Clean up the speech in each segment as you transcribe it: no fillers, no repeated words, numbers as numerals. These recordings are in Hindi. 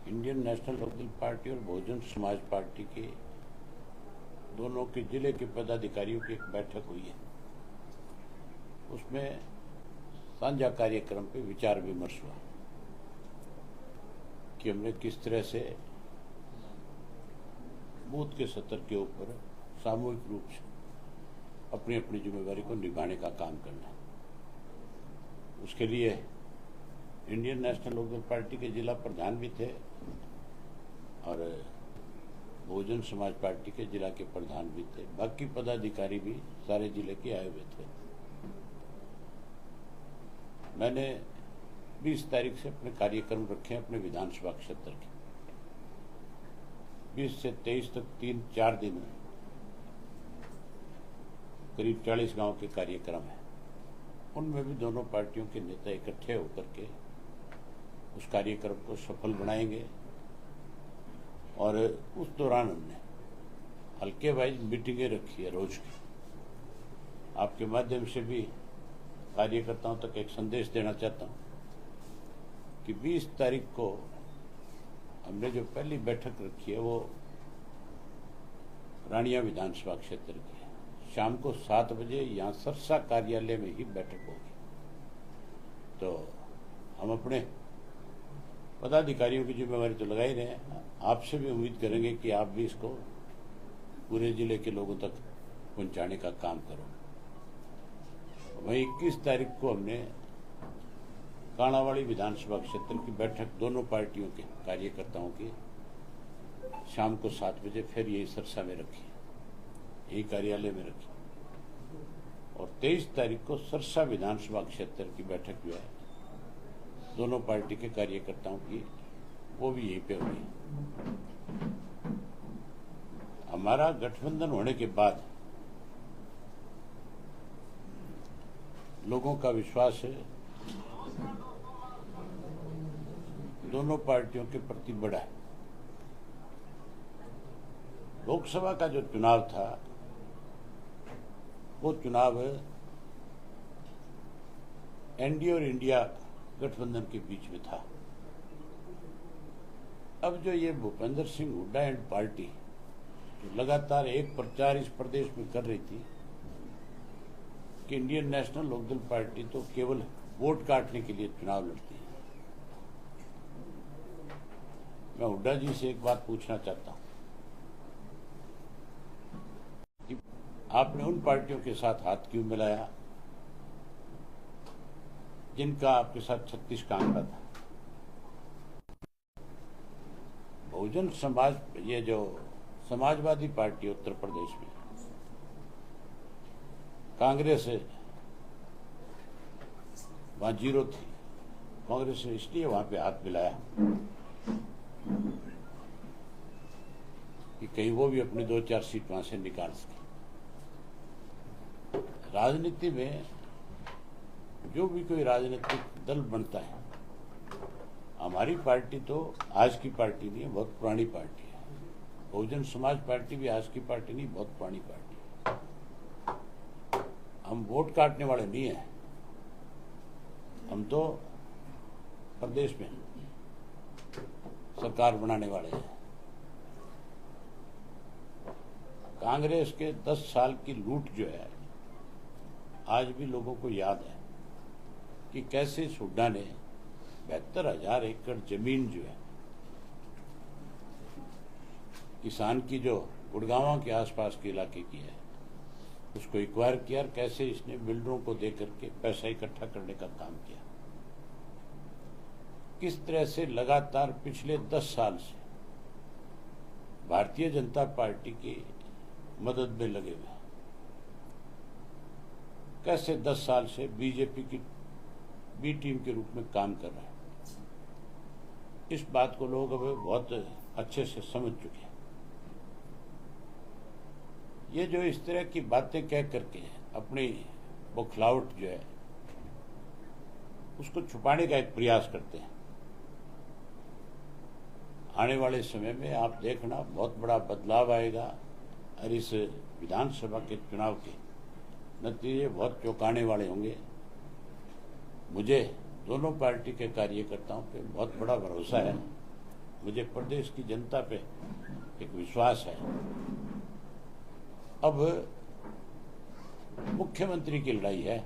इंडियन नेशनल लोकदल पार्टी और बहुजन समाज पार्टी के दोनों के जिले के पदाधिकारियों की एक बैठक हुई है। उसमें साझा कार्यक्रम पे विचार विमर्श हुआ कि हमने किस तरह से बूथ के स्तर के ऊपर सामूहिक रूप से अपनी अपनी जिम्मेदारी को निभाने का काम करना है। उसके लिए इंडियन नेशनल लोकदल पार्टी के जिला प्रधान भी थे और बहुजन समाज पार्टी के जिला के प्रधान भी थे। बाकी पदाधिकारी भी सारे जिले के आए हुए थे। मैंने 20 तारीख से अपने कार्यक्रम रखे अपने विधानसभा क्षेत्र के। 20 से 23 तक 3-4 दिन करीब 40 गांव के कार्यक्रम है। उनमें भी दोनों पार्टियों के नेता इकट्ठे होकर के उस कार्यक्रम को सफल बनाएंगे और उस दौरान हमने हल्के वाइज मीटिंगें रखी है रोज की। आपके माध्यम से भी कार्यकर्ताओं तक एक संदेश देना चाहता हूं कि 20 तारीख को हमने जो पहली बैठक रखी है वो रानिया विधानसभा क्षेत्र की है। शाम को 7 बजे यहाँ सरसा कार्यालय में ही बैठक होगी। तो हम अपने पदाधिकारियों की जिम्मेवारी तो लगा ही रहे हैं, आपसे भी उम्मीद करेंगे कि आप भी इसको पूरे जिले के लोगों तक पहुंचाने का काम करो। वहीं 21 तारीख को हमने काणावाड़ी विधानसभा क्षेत्र की बैठक दोनों पार्टियों के कार्यकर्ताओं की शाम को 7 बजे फिर यही सरसा में रखी, यही कार्यालय में रखी। और 23 तारीख को सरसा विधानसभा क्षेत्र की बैठक जो है दोनों पार्टी के कार्यकर्ताओं की, वो भी यहीं पे हुई। हमारा गठबंधन होने के बाद लोगों का विश्वास है दोनों पार्टियों के प्रति बढ़ा है। लोकसभा का जो चुनाव था वो चुनाव एनडीए और इंडिया गठबंधन के बीच में था। अब जो ये भूपेंद्र सिंह हुड्डा एंड पार्टी जो लगातार एक प्रचार इस प्रदेश में कर रही थी कि इंडियन नेशनल लोकदल पार्टी तो केवल वोट काटने के लिए चुनाव लड़ती है। मैं हुड्डा जी से एक बात पूछना चाहता हूं कि आपने उन पार्टियों के साथ हाथ क्यों मिलाया जिनका आपके साथ 36 का आंकड़ा था। बहुजन समाज, ये जो समाजवादी पार्टी उत्तर प्रदेश में, कांग्रेस वहां 0 थी। कांग्रेस ने इसलिए वहां पे हाथ मिलाया कि कहीं वो भी अपनी 2-4 सीट वहां से निकाल सके। राजनीति में जो भी कोई राजनीतिक दल बनता है, हमारी पार्टी तो आज की पार्टी नहीं है, बहुत पुरानी पार्टी है। बहुजन समाज पार्टी भी आज की पार्टी नहीं, बहुत पुरानी पार्टी है। हम वोट काटने वाले नहीं हैं, हम तो प्रदेश में सरकार बनाने वाले हैं। कांग्रेस के 10 साल की लूट जो है आज भी लोगों को याद है कि कैसे हुड्डा ने 72,000 एकड़ जमीन जो है किसान की, जो गुड़गांव के आसपास के इलाके की है, उसको एक्वायर किया और कैसे इसने बिल्डरों को दे करके पैसा इकट्ठा करने का काम किया। किस तरह से लगातार पिछले 10 साल से भारतीय जनता पार्टी की मदद में लगे हुए, कैसे 10 साल से बीजेपी की बी टीम के रूप में काम कर रहे हैं। इस बात को लोग अब बहुत अच्छे से समझ चुके हैं। ये जो इस तरह की बातें कह करके अपनी बौखलाहट जो है उसको छुपाने का एक प्रयास करते हैं। आने वाले समय में आप देखना बहुत बड़ा बदलाव आएगा और इस विधानसभा के चुनाव के नतीजे बहुत चौंकाने वाले होंगे। मुझे दोनों पार्टी के कार्यकर्ताओं पे बहुत बड़ा भरोसा है मुझे प्रदेश की जनता पे एक विश्वास है। अब मुख्यमंत्री की लड़ाई है,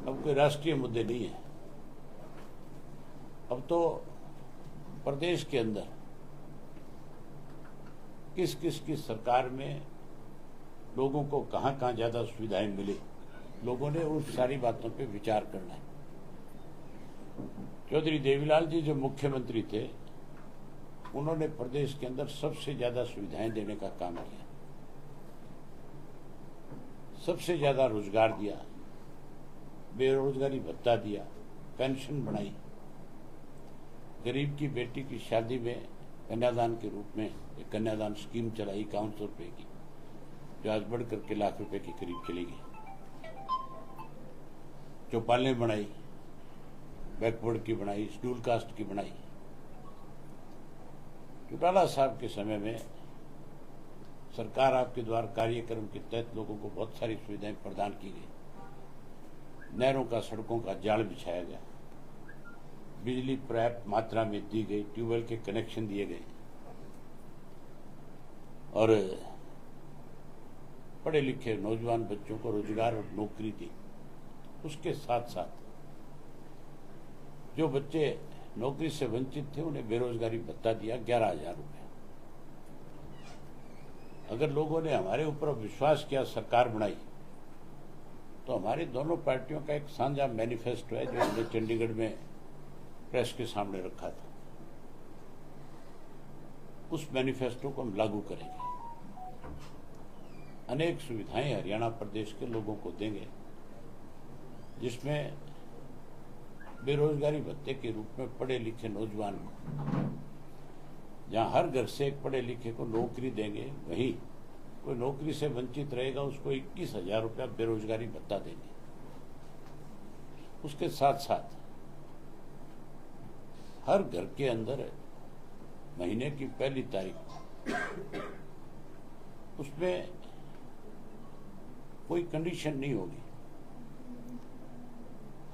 अब कोई राष्ट्रीय मुद्दे नहीं है। अब तो प्रदेश के अंदर किस किस की सरकार में लोगों को कहां कहां ज्यादा सुविधाएं मिली, लोगों ने उन सारी बातों पे विचार करना है। चौधरी देवीलाल जी जो मुख्यमंत्री थे, उन्होंने प्रदेश के अंदर सबसे ज्यादा सुविधाएं देने का काम किया, सबसे ज्यादा रोजगार दिया, बेरोजगारी भत्ता दिया, पेंशन बढ़ाई, गरीब की बेटी की शादी में कन्यादान के रूप में एक कन्यादान स्कीम चलाई 5100 रुपए की, जो आज बढ़ करके लाख रुपए के करीब चली गई। चौपालें बनाई, बैकवर्ड की बनाई, शेड्यूल कास्ट की बनाई। चौटाला साहब के समय में सरकार आपके द्वारा कार्यक्रम के तहत लोगों को बहुत सारी सुविधाएं प्रदान की गई। नहरों का, सड़कों का जाल बिछाया गया, बिजली पर्याप्त मात्रा में दी गई, ट्यूबवेल के कनेक्शन दिए गए और पढ़े लिखे नौजवान बच्चों को रोजगार और नौकरी दी। उसके साथ साथ जो बच्चे नौकरी से वंचित थे उन्हें बेरोजगारी भत्ता दिया 11,000 रुपये। अगर लोगों ने हमारे ऊपर विश्वास किया, सरकार बनाई, तो हमारी दोनों पार्टियों का एक साझा मैनिफेस्टो है जो हमने चंडीगढ़ में प्रेस के सामने रखा था। उस मैनिफेस्टो को हम लागू करेंगे। अनेक सुविधाएं हरियाणा प्रदेश के लोगों को देंगे, जिसमें बेरोजगारी भत्ते के रूप में पढ़े लिखे नौजवान, जहां हर घर से एक पढ़े लिखे को नौकरी देंगे, वहीं कोई नौकरी से वंचित रहेगा उसको 21,000 रुपया बेरोजगारी भत्ता देंगे। उसके साथ साथ हर घर के अंदर महीने की पहली तारीख उसमें कोई कंडीशन नहीं होगी,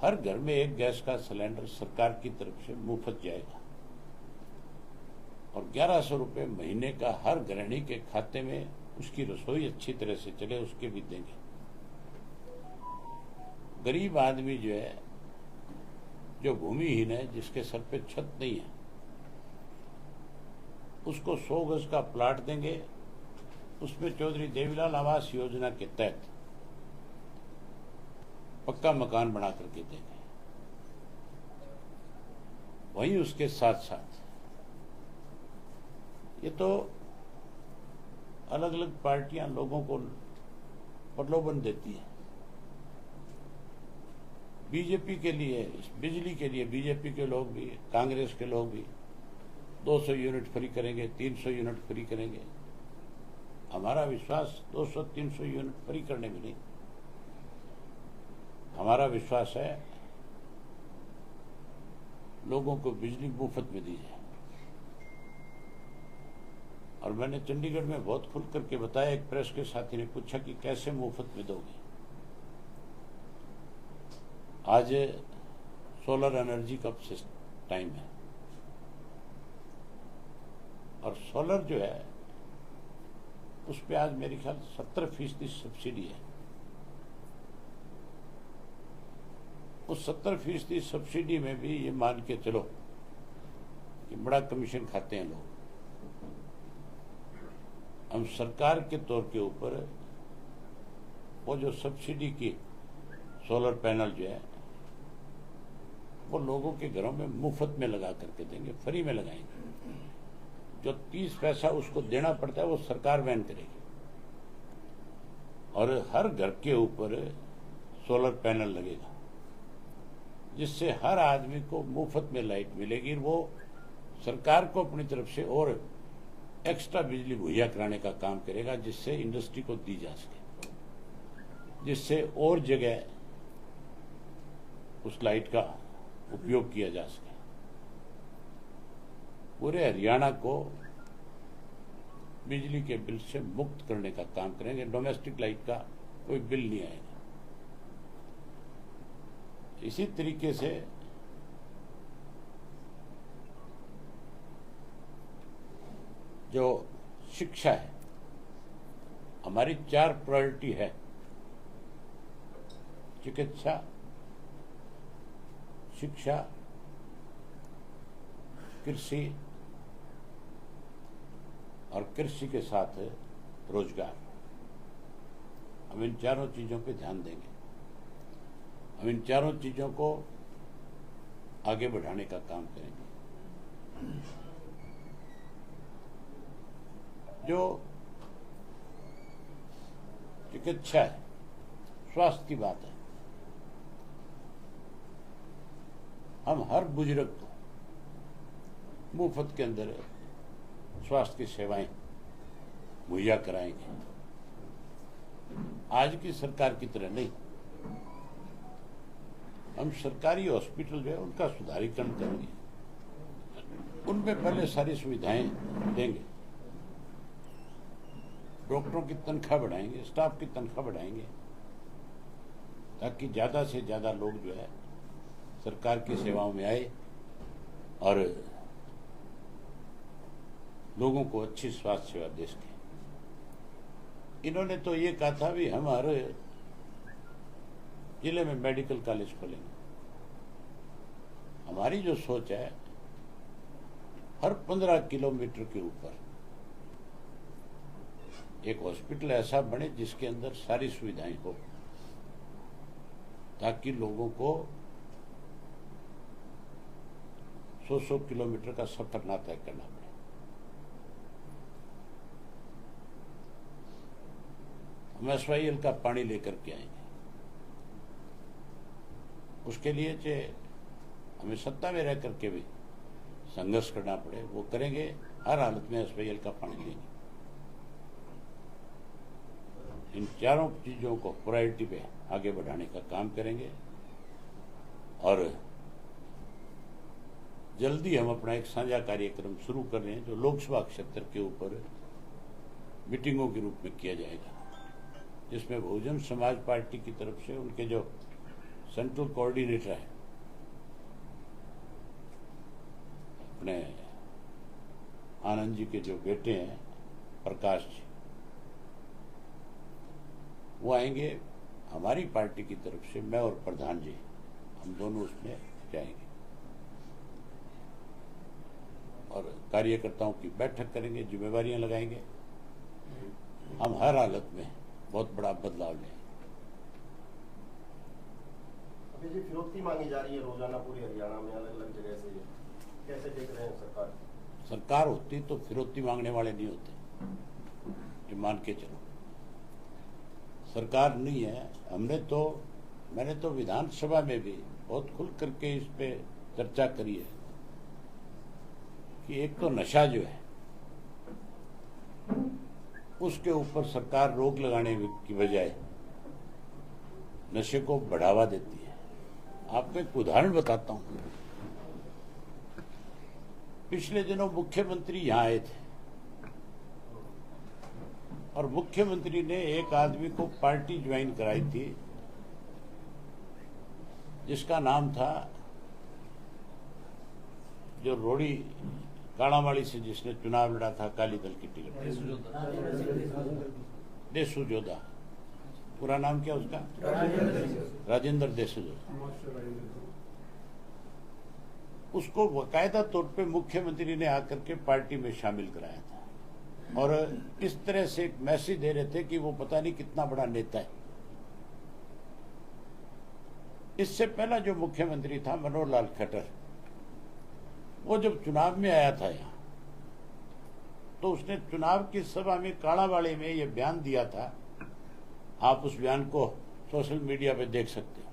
हर घर में एक गैस का सिलेंडर सरकार की तरफ से मुफ्त जाएगा और 1,100 रुपये महीने का हर गृहिणी के खाते में उसकी रसोई अच्छी तरह से चले उसके भी देंगे। गरीब आदमी जो है, जो भूमिहीन है, जिसके सर पे छत नहीं है, उसको 100 गज का प्लाट देंगे। उसमें चौधरी देवीलाल आवास योजना के तहत पक्का मकान बना करके देंगे। वहीं उसके साथ साथ ये तो अलग अलग पार्टियां लोगों को प्रलोभन देती है। बीजेपी के लिए, बिजली के लिए बीजेपी के लोग भी, कांग्रेस के लोग भी 200 यूनिट फ्री करेंगे, 300 यूनिट फ्री करेंगे। हमारा विश्वास 200-300 यूनिट फ्री करने में नहीं, हमारा विश्वास है लोगों को बिजली मुफ्त में दी जाए। और मैंने चंडीगढ़ में बहुत खुल करके बताया। एक प्रेस के साथी ने पूछा कि कैसे मुफ्त में दोगे। आज सोलर एनर्जी का टाइम है और सोलर जो है उस पर आज मेरे ख्याल 70% सब्सिडी है। उस 70% सब्सिडी में भी ये मान के चलो कि बड़ा कमीशन खाते हैं लोग। हम सरकार के तौर के ऊपर वो जो सब्सिडी की सोलर पैनल जो है वो लोगों के घरों में मुफ्त में लगा करके देंगे, फ्री में लगाएंगे। जो 30 पैसा उसको देना पड़ता है वो सरकार वहन करेगी और हर घर के ऊपर सोलर पैनल लगेगा, जिससे हर आदमी को मुफ्त में लाइट मिलेगी। वो सरकार को अपनी तरफ से और एक्स्ट्रा बिजली मुहैया कराने का काम करेगा, जिससे इंडस्ट्री को दी जा सके, जिससे और जगह उस लाइट का उपयोग किया जा सके। पूरे हरियाणा को बिजली के बिल से मुक्त करने का काम करेंगे। डोमेस्टिक लाइट का कोई बिल नहीं आएगा। इसी तरीके से जो शिक्षा है, हमारी 4 प्रायोरिटी है: चिकित्सा, शिक्षा, कृषि और कृषि के साथ रोजगार। हम इन चारों चीजों पे ध्यान देंगे। हम इन चारों चीजों को आगे बढ़ाने का काम करेंगे। जो चिकित्सा है, स्वास्थ्य की बात है, हम हर बुजुर्ग को मुफ्त के अंदर स्वास्थ्य की सेवाएं मुहैया कराएंगे। आज की सरकार की तरह नहीं, हम सरकारी हॉस्पिटल जो है उनका सुधारीकरण करेंगे, उनमें पहले सारी सुविधाएं देंगे, डॉक्टरों की तनख्वाह बढ़ाएंगे, स्टाफ की तनख्वाह बढ़ाएंगे, ताकि ज्यादा से ज्यादा लोग जो है सरकार की सेवाओं में आए और लोगों को अच्छी स्वास्थ्य सेवा दे सके। इन्होंने तो ये कहा था भी हम हर जिले में मेडिकल कॉलेज खोलेंगे। हमारी जो सोच है, हर 15 किलोमीटर के ऊपर एक हॉस्पिटल ऐसा बने जिसके अंदर सारी सुविधाएं हो, ताकि लोगों को 100 किलोमीटर का सफर ना तय करना पड़े। हम SYL का पानी लेकर के आएंगे। उसके लिए चाहे हमें सत्ता में रह करके भी संघर्ष करना पड़े, वो करेंगे। हर हालत में SYL का पानी लेंगे। इन चारों चीजों को प्रायोरिटी पे आगे बढ़ाने का काम करेंगे और जल्दी हम अपना एक साझा कार्यक्रम शुरू कर रहे हैं, जो लोकसभा क्षेत्र के ऊपर मीटिंगों के रूप में किया जाएगा, जिसमें बहुजन समाज पार्टी की तरफ से उनके जो सेंट्रल कोऑर्डिनेटर है अपने आनंद जी के जो बेटे हैं प्रकाश जी, वो आएंगे। हमारी पार्टी की तरफ से मैं और प्रधान जी, हम दोनों उसमें जाएंगे और कार्यकर्ताओं की बैठक करेंगे, जिम्मेवारियां लगाएंगे। हम हर हालत में बहुत बड़ा बदलाव लें। अभी जी फिरौती मांगी जा रही है रोजाना पूरे हरियाणा में अलग अलग जगह से, कैसे देख रहे हैं सरकार? सरकार होती तो फिरौती मांगने वाले नहीं होते, ये मान के चलो। सरकार नहीं है। मैंने तो विधानसभा में भी बहुत खुल करके इस पे चर्चा करी है कि एक तो नशा जो है उसके ऊपर सरकार रोक लगाने की बजाय नशे को बढ़ावा देती है। आपको एक उदाहरण बताता हूं। पिछले दिनों मुख्यमंत्री यहां आए थे और मुख्यमंत्री ने एक आदमी को पार्टी ज्वाइन कराई थी जिसका नाम था, जो रोड़ी काड़ावाड़ी से जिसने चुनाव लड़ा था अकाली दल की टिकट, देसू जोधा। पूरा नाम क्या उसका? राजेंद्र देसू जोधा। उसको बाकायदा तौर पे मुख्यमंत्री ने आकर के पार्टी में शामिल कराया था और इस तरह से एक मैसेज दे रहे थे कि वो पता नहीं कितना बड़ा नेता है। इससे पहला जो मुख्यमंत्री था मनोहर लाल खट्टर, वो जब चुनाव में आया था यहाँ, तो उसने चुनाव की सभा में काड़ावाड़ी में ये बयान दिया था। आप उस बयान को सोशल मीडिया पे देख सकते हो,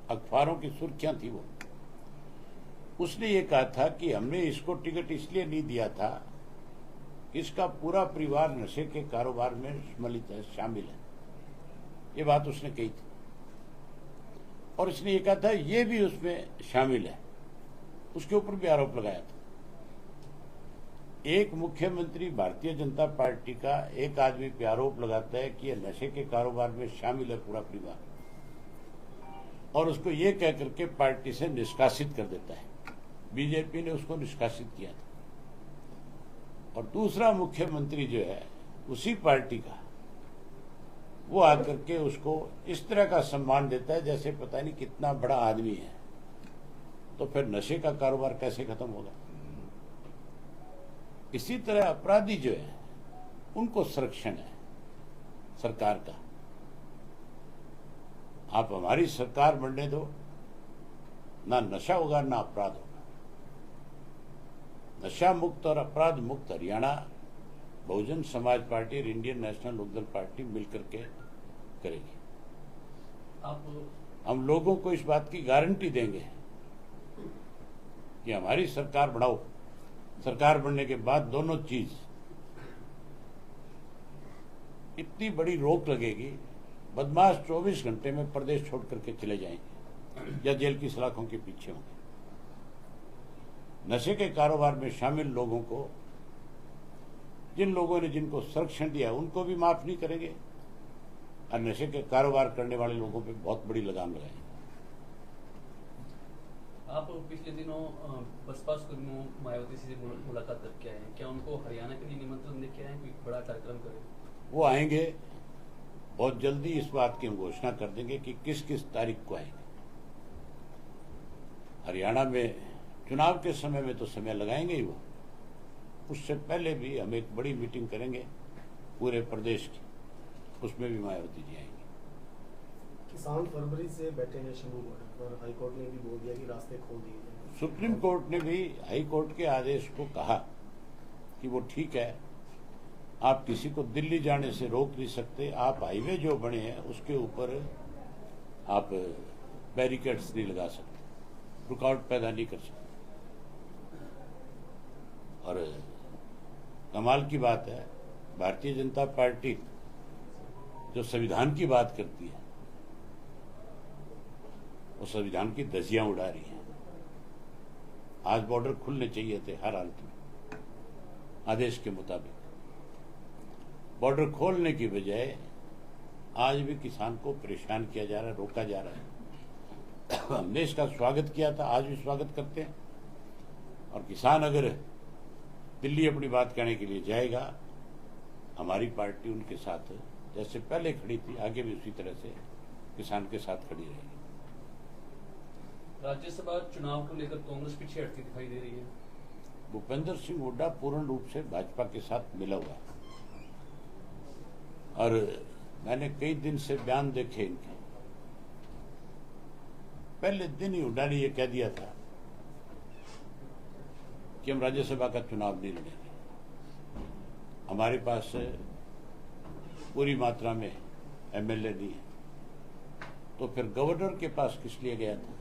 अखबारों की सुर्खियां थी वो। उसने ये कहा था कि हमने इसको टिकट इसलिए नहीं दिया था कि इसका पूरा परिवार नशे के कारोबार में सम्मिलित है, शामिल है। ये बात उसने कही थी और इसने ये कहा था ये भी उसमें शामिल है। उसके ऊपर भी आरोप लगाया था। एक मुख्यमंत्री भारतीय जनता पार्टी का एक आदमी पे आरोप लगाता है कि ये नशे के कारोबार में शामिल है पूरा परिवार, और उसको ये कह करके पार्टी से निष्कासित कर देता है। बीजेपी ने उसको निष्कासित किया था और दूसरा मुख्यमंत्री जो है उसी पार्टी का, वो आकर के उसको इस तरह का सम्मान देता है जैसे पता नहीं कितना बड़ा आदमी है। तो फिर नशे का कारोबार कैसे खत्म होगा? इसी तरह अपराधी जो है उनको संरक्षण है सरकार का। आप हमारी सरकार बनने दो, ना नशा होगा ना अपराध होगा। नशा मुक्त और अपराध मुक्त हरियाणा बहुजन समाज पार्टी और इंडियन नेशनल लोकदल पार्टी मिलकर के करेगी। हम लोगों को इस बात की गारंटी देंगे कि हमारी सरकार बढ़ाओ, सरकार बनने के बाद दोनों चीज, इतनी बड़ी रोक लगेगी, बदमाश 24 घंटे में प्रदेश छोड़ करके चले जाएंगे या जेल की सलाखों के पीछे होंगे। नशे के कारोबार में शामिल लोगों को, जिन लोगों ने जिनको संरक्षण दिया उनको भी माफ नहीं करेंगे और नशे के कारोबार करने वाले लोगों पे बहुत बड़ी लगाम लगाएंगे। आप पिछले दिनों बसपा सुप्रीमो मायावती से मुलाकात करके आए हैं, क्या उनको हरियाणा के लिए निमंत्रण देके आए हैं, कोई बड़ा कार्यक्रम करें? वो आएंगे, बहुत जल्दी इस बात की हम घोषणा कर देंगे कि किस किस तारीख को आएंगे। हरियाणा में चुनाव के समय में तो समय लगाएंगे ही, वो उससे पहले भी हम एक बड़ी मीटिंग करेंगे पूरे प्रदेश की, उसमें भी मायावती जी आएंगे। किसान फरवरी से बैठे हैं शंभू बॉर्डर पर, हाईकोर्ट ने भी बोल दिया कि रास्ते खोल दिए गए। सुप्रीम कोर्ट ने भी हाई कोर्ट के आदेश को कहा कि वो ठीक है, आप किसी को दिल्ली जाने से रोक नहीं सकते, आप हाईवे जो बने हैं उसके ऊपर आप बैरिकेड्स नहीं लगा सकते, रुकावट पैदा नहीं कर सकते। और कमाल की बात है, भारतीय जनता पार्टी जो संविधान की बात करती है वो संविधान की धज्जियां उड़ा रही है। आज बॉर्डर खुलने चाहिए थे हर हालत में, आदेश के मुताबिक। बॉर्डर खोलने की बजाय आज भी किसान को परेशान किया जा रहा है, रोका जा रहा है। हमने इसका स्वागत किया था, आज भी स्वागत करते हैं। और किसान अगर दिल्ली अपनी बात कहने के लिए जाएगा, हमारी पार्टी उनके साथ जैसे पहले खड़ी थी, आगे भी उसी तरह से किसान के साथ खड़ी रहेगी। राज्यसभा चुनाव को लेकर कांग्रेस पीछे हटती दिखाई दे रही है। भूपेंद्र सिंह हुड्डा पूर्ण रूप से भाजपा के साथ मिला हुआ है और मैंने कई दिन से बयान देखे इनके। पहले दिन ही हुड्डा ने यह कह दिया था कि हम राज्यसभा का चुनाव नहीं लड़ेंगे, हमारे पास पूरी मात्रा में एमएलए नहीं है। तो फिर गवर्नर के पास किस लिए गया था?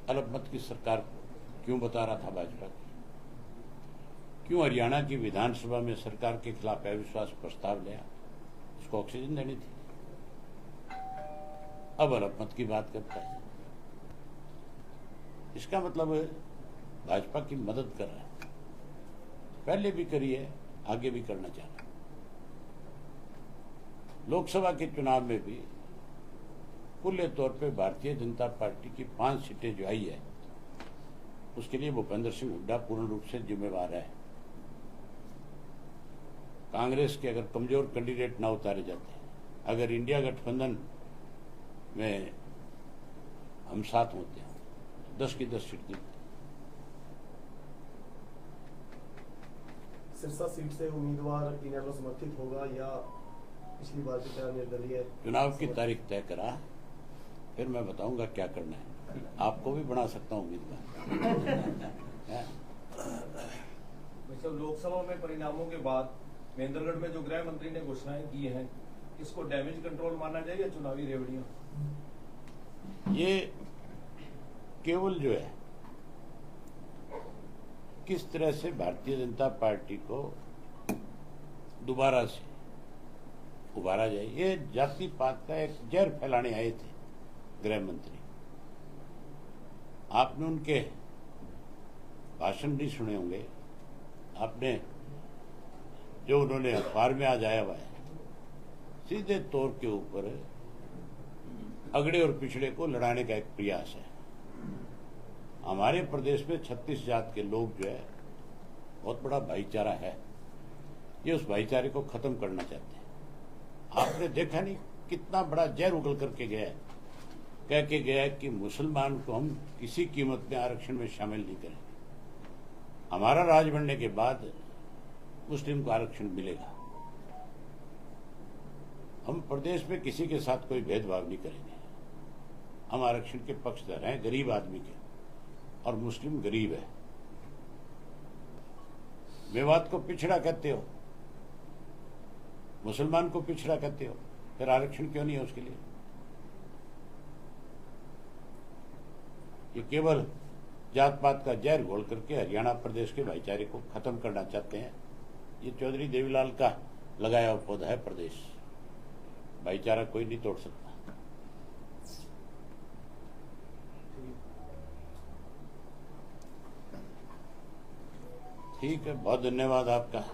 अल्पमत की सरकार क्यों बता रहा था भाजपा की? क्यों हरियाणा की विधानसभा में सरकार के खिलाफ अविश्वास प्रस्ताव लिया? इसको ऑक्सीजन देनी थी। अब अल्पमत की बात करता है, इसका मतलब भाजपा की मदद कर रहा है। पहले भी करी है, आगे भी करना चाह रहा है। लोकसभा के चुनाव में भी खुले तौर पे भारतीय जनता पार्टी की 5 सीटें जो आई है, उसके लिए भूपेंद्र सिंह हुड्डा पूर्ण रूप से जिम्मेवार है। कांग्रेस के अगर कमजोर कैंडिडेट ना उतारे जाते, अगर इंडिया गठबंधन में हम साथ होते हैं, 10 की 10 सीट जीतते। सिरसा सीट से उम्मीदवार इनेलो समर्थित होगा या पिछली बार की तरह निर्दलीय? चुनाव की तारीख तय करा, फिर मैं बताऊंगा क्या करना है। आपको भी बना सकता हूं उम्मीदवार। लोकसभा में परिणामों के बाद महेंद्रगढ़ में जो गृह मंत्री ने घोषणाएं की हैं, इसको डैमेज कंट्रोल माना जाए या चुनावी रेवड़ियां? ये केवल जो है किस तरह से भारतीय जनता पार्टी को दोबारा से उभारा जाए, ये जाति पात का एक जहर फैलाने आए थे गृह मंत्री। आपने उनके भाषण नहीं सुने होंगे, आपने जो उन्होंने अखबार में आज आया हुआ है, सीधे तौर के ऊपर अगड़े और पिछड़े को लड़ाने का एक प्रयास है। हमारे प्रदेश में 36 जात के लोग जो है, बहुत बड़ा भाईचारा है। ये उस भाईचारे को खत्म करना चाहते हैं। आपने देखा नहीं कितना बड़ा जहर उगल करके गया है, कह के गया कि मुसलमान को हम किसी कीमत में आरक्षण में शामिल नहीं करेंगे। हमारा राज बनने के बाद मुस्लिम को आरक्षण मिलेगा। हम प्रदेश में किसी के साथ कोई भेदभाव नहीं करेंगे। हम आरक्षण के पक्षधर हैं, गरीब आदमी के, और मुस्लिम गरीब है। मेवात को पिछड़ा कहते हो, मुसलमान को पिछड़ा कहते हो, फिर आरक्षण क्यों नहीं है उसके लिए? ये केवल जात पात का जहर घोल करके हरियाणा प्रदेश के भाईचारे को खत्म करना चाहते हैं। ये चौधरी देवीलाल का लगाया हुआ पौधा है प्रदेश। भाईचारा कोई नहीं तोड़ सकता। ठीक है, बहुत धन्यवाद आपका।